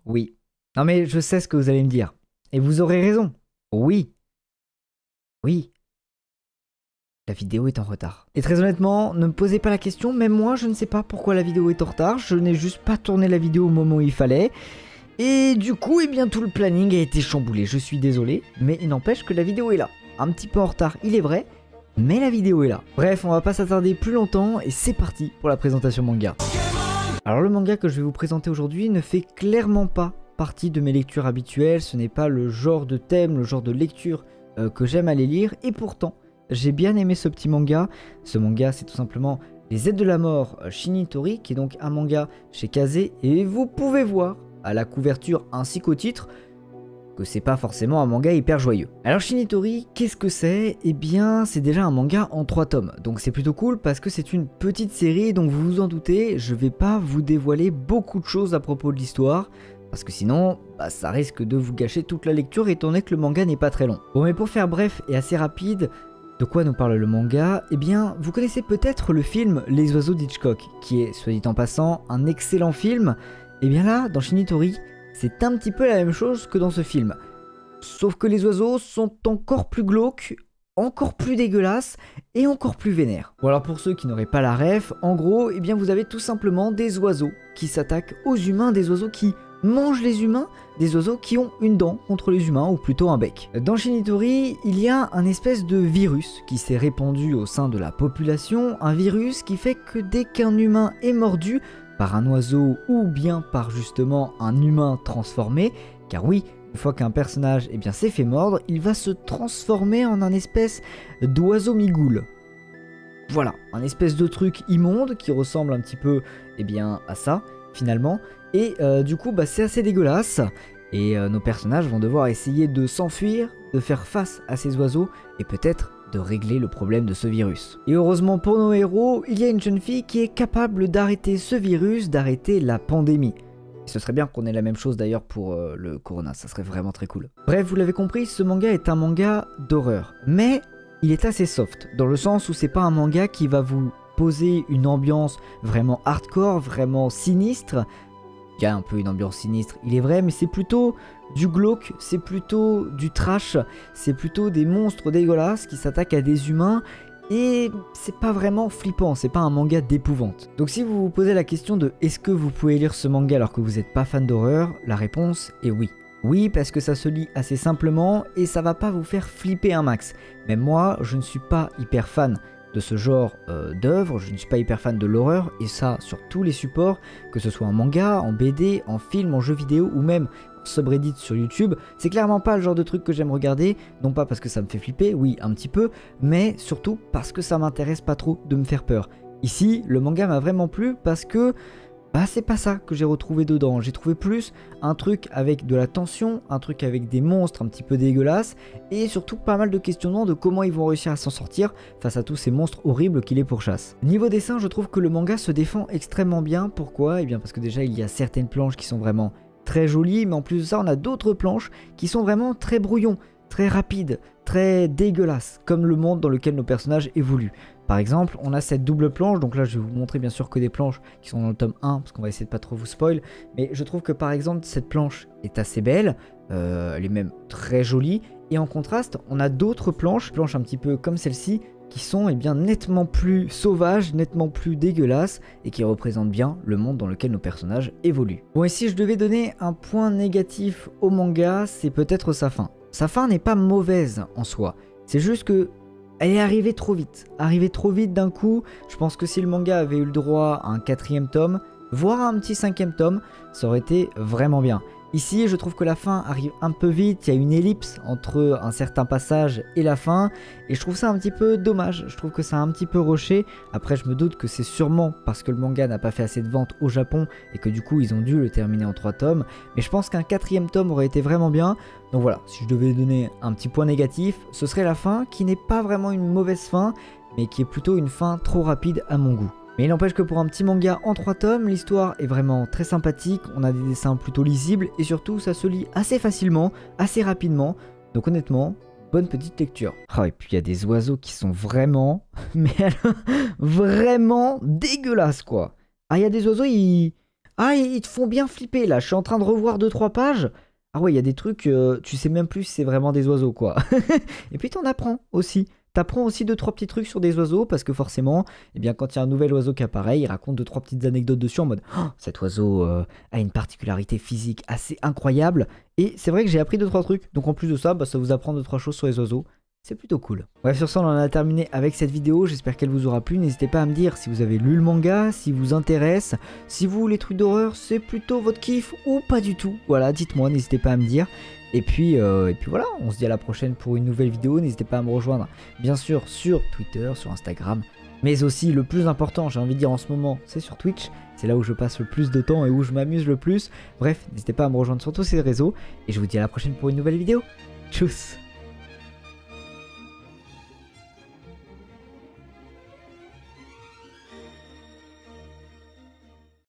Oui. Non mais je sais ce que vous allez me dire. Et vous aurez raison. Oui. Oui. La vidéo est en retard. Et très honnêtement, ne me posez pas la question, même moi je ne sais pas pourquoi la vidéo est en retard, je n'ai juste pas tourné la vidéo au moment où il fallait. Et du coup, eh bien tout le planning a été chamboulé, je suis désolé, mais il n'empêche que la vidéo est là. Un petit peu en retard, il est vrai, mais la vidéo est là. Bref, on va pas s'attarder plus longtemps et c'est parti pour la présentation manga. Alors le manga que je vais vous présenter aujourd'hui ne fait clairement pas partie de mes lectures habituelles, ce n'est pas le genre de thème, le genre de lecture que j'aime aller lire, et pourtant, j'ai bien aimé ce petit manga. Ce manga, c'est tout simplement Les Aides de la Mort Shinitori, qui est donc un manga chez Kazé, et vous pouvez voir à la couverture ainsi qu'au titre que c'est pas forcément un manga hyper joyeux. Alors Shinitori, qu'est-ce que c'est? Eh bien, c'est déjà un manga en 3 tomes, donc c'est plutôt cool parce que c'est une petite série, donc vous vous en doutez, je vais pas vous dévoiler beaucoup de choses à propos de l'histoire, parce que sinon, ça risque de vous gâcher toute la lecture étant donné que le manga n'est pas très long. Bon, mais pour faire bref et assez rapide, de quoi nous parle le manga? Eh bien, vous connaissez peut-être le film Les Oiseaux d'Hitchcock, qui est, soit dit en passant, un excellent film. Et bien là, dans Shinitori, c'est un petit peu la même chose que dans ce film. Sauf que les oiseaux sont encore plus glauques, encore plus dégueulasses et encore plus vénères. Bon alors pour ceux qui n'auraient pas la ref, en gros, eh bien vous avez tout simplement des oiseaux qui s'attaquent aux humains, des oiseaux qui mangent les humains, des oiseaux qui ont une dent contre les humains ou plutôt un bec. Dans Shinitori, il y a un espèce de virus qui s'est répandu au sein de la population, un virus qui fait que dès qu'un humain est mordu par un oiseau ou bien par justement un humain transformé, car oui, une fois qu'un personnage s'est fait mordre, il va se transformer en un espèce d'oiseau migoule. Voilà, un espèce de truc immonde qui ressemble un petit peu à ça finalement, et du coup c'est assez dégueulasse, et nos personnages vont devoir essayer de s'enfuir, de faire face à ces oiseaux, et peut-être de régler le problème de ce virus. Et heureusement pour nos héros, il y a une jeune fille qui est capable d'arrêter ce virus, d'arrêter la pandémie. Et ce serait bien qu'on ait la même chose d'ailleurs pour le corona, ça serait vraiment très cool. Bref, vous l'avez compris, ce manga est un manga d'horreur, mais il est assez soft, dans le sens où c'est pas un manga qui va vous poser une ambiance vraiment hardcore, vraiment sinistre. Il y a un peu une ambiance sinistre, il est vrai, mais c'est plutôt du glauque, c'est plutôt du trash, c'est plutôt des monstres dégueulasses qui s'attaquent à des humains, et c'est pas vraiment flippant, c'est pas un manga d'épouvante. Donc si vous vous posez la question de est-ce que vous pouvez lire ce manga alors que vous n'êtes pas fan d'horreur, la réponse est oui. Oui, parce que ça se lit assez simplement et ça va pas vous faire flipper un max. Même moi, je ne suis pas hyper fan de ce genre d'œuvre, je ne suis pas hyper fan de l'horreur, et ça sur tous les supports, que ce soit en manga, en BD, en film, en jeu vidéo ou même en subreddit sur YouTube, c'est clairement pas le genre de truc que j'aime regarder, non pas parce que ça me fait flipper, oui un petit peu, mais surtout parce que ça m'intéresse pas trop de me faire peur. Ici, le manga m'a vraiment plu parce que c'est pas ça que j'ai retrouvé dedans, j'ai trouvé plus un truc avec de la tension, un truc avec des monstres un petit peu dégueulasses, et surtout pas mal de questionnements de comment ils vont réussir à s'en sortir face à tous ces monstres horribles qui les pourchassent. Niveau dessin, je trouve que le manga se défend extrêmement bien, pourquoi? Eh bien parce que déjà il y a certaines planches qui sont vraiment très jolies, mais en plus de ça on a d'autres planches qui sont vraiment très brouillons, très rapides, très dégueulasses, comme le monde dans lequel nos personnages évoluent. Par exemple, on a cette double planche, donc là je vais vous montrer bien sûr que des planches qui sont dans le tome 1, parce qu'on va essayer de pas trop vous spoil, mais je trouve que par exemple cette planche est assez belle, elle est même très jolie, et en contraste on a d'autres planches un petit peu comme celle-ci, qui sont nettement plus sauvages, nettement plus dégueulasses, et qui représentent bien le monde dans lequel nos personnages évoluent. Bon, et si je devais donner un point négatif au manga, c'est peut-être sa fin. Sa fin n'est pas mauvaise en soi, c'est juste que elle est arrivée trop vite d'un coup. Je pense que si le manga avait eu le droit à un 4e tome, voire à un petit 5e tome, ça aurait été vraiment bien. Ici, je trouve que la fin arrive un peu vite, il y a une ellipse entre un certain passage et la fin, et je trouve ça un petit peu dommage, je trouve que ça a un petit peu rushé. Après, je me doute que c'est sûrement parce que le manga n'a pas fait assez de ventes au Japon, et que du coup, ils ont dû le terminer en 3 tomes, mais je pense qu'un 4e tome aurait été vraiment bien. Donc voilà, si je devais donner un petit point négatif, ce serait la fin, qui n'est pas vraiment une mauvaise fin, mais qui est plutôt une fin trop rapide à mon goût. Mais il n'empêche que pour un petit manga en 3 tomes, l'histoire est vraiment très sympathique, on a des dessins plutôt lisibles, et surtout ça se lit assez facilement, assez rapidement, donc honnêtement, bonne petite lecture. Oh, et puis il y a des oiseaux qui sont vraiment, mais alors, vraiment dégueulasses quoi. Ah, il y a des oiseaux, Ah, ils te font bien flipper là. Je suis en train de revoir 2-3 pages. Ah ouais, il y a des trucs, tu sais même plus si c'est vraiment des oiseaux quoi. Et puis t'en apprends aussi. T'apprends aussi 2-3 petits trucs sur des oiseaux parce que forcément, eh bien, quand il y a un nouvel oiseau qui apparaît, il raconte 2-3 petites anecdotes dessus en mode oh, cet oiseau a une particularité physique assez incroyable. Et c'est vrai que j'ai appris 2-3 trucs. Donc en plus de ça, bah, ça vous apprend 2-3 choses sur les oiseaux. C'est plutôt cool. Bref, sur ça, on en a terminé avec cette vidéo. J'espère qu'elle vous aura plu. N'hésitez pas à me dire si vous avez lu le manga, si vous intéresse, si vous, les trucs d'horreur, c'est plutôt votre kiff ou pas du tout. Voilà, dites-moi, n'hésitez pas à me dire. Et puis voilà, on se dit à la prochaine pour une nouvelle vidéo. N'hésitez pas à me rejoindre, bien sûr, sur Twitter, sur Instagram. Mais aussi, le plus important, j'ai envie de dire en ce moment, c'est sur Twitch. C'est là où je passe le plus de temps et où je m'amuse le plus. Bref, n'hésitez pas à me rejoindre sur tous ces réseaux. Et je vous dis à la prochaine pour une nouvelle vidéo. Tchuss!